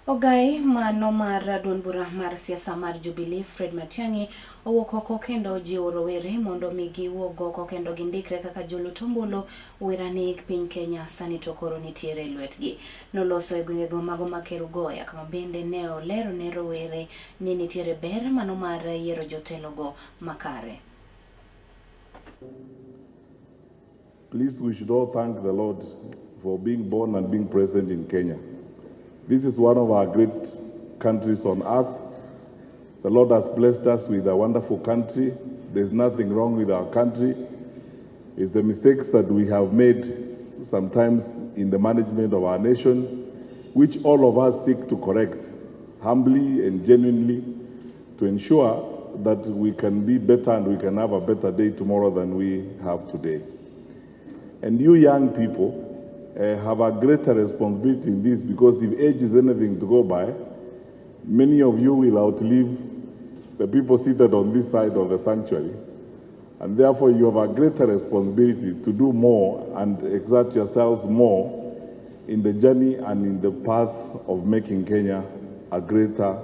Ogai mano mar duond bura mar siasa mar Jubilee Fred Matiang'i owuok oko kendo jiwo rowere mondo mi giwuog oko kendo gindikre kaka jolut ombulu wirani piny Kenya sani to koro nitiere lwetgi. Noloso e gwengego mago ma Kerugoya kama bende ne olero ne rowere ni nitiere ber mano mar yiero jotelo go makare. Please, we should all thank the Lord for being born and being present in Kenya. This is one of our great countries on earth. The Lord has blessed us with a wonderful country. There's nothing wrong with our country. It's the mistakes that we have made sometimes in the management of our nation, which all of us seek to correct humbly and genuinely to ensure that we can be better and we can have a better day tomorrow than we have today. And you young people have a greater responsibility in this, because if age is anything to go by, many of you will outlive the people seated on this side of the sanctuary. And therefore you have a greater responsibility to do more and exert yourselves more in the journey and in the path of making Kenya a greater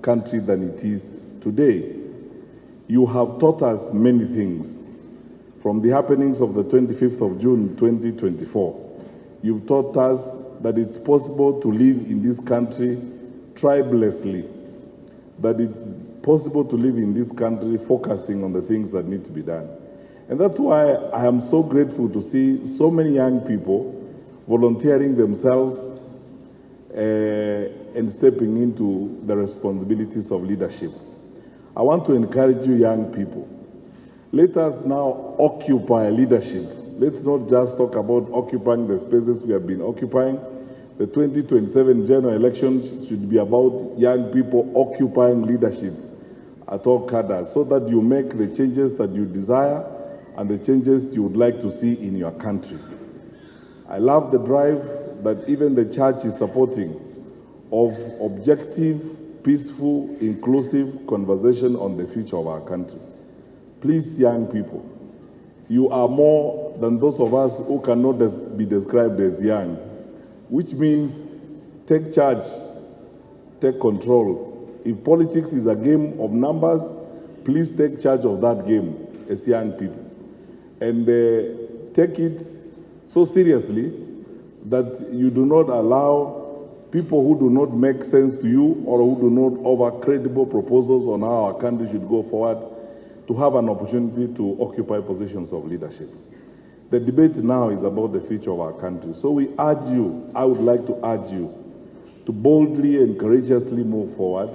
country than it is today. You have taught us many things. From the happenings of the 25th of June 2024, you've taught us that it's possible to live in this country tribelessly, that it's possible to live in this country focusing on the things that need to be done. And that's why I am so grateful to see so many young people volunteering themselves and stepping into the responsibilities of leadership. I want to encourage you young people. Let us now occupy leadership. Let's not just talk about occupying the spaces we have been occupying. The 2027 general election should be about young people occupying leadership at all cadres, so that you make the changes that you desire and the changes you would like to see in your country. I love the drive that even the church is supporting of objective, peaceful, inclusive conversation on the future of our country. Please, young people, you are more than those of us who cannot be described as young, which means take charge, take control. If politics is a game of numbers, please take charge of that game as young people. And take it so seriously that you do not allow people who do not make sense to you or who do not offer credible proposals on how our country should go forward to have an opportunity to occupy positions of leadership. The debate now is about the future of our country. So we urge you, I would like to urge you, to boldly and courageously move forward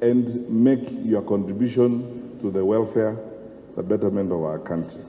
and make your contribution to the welfare, the betterment of our country.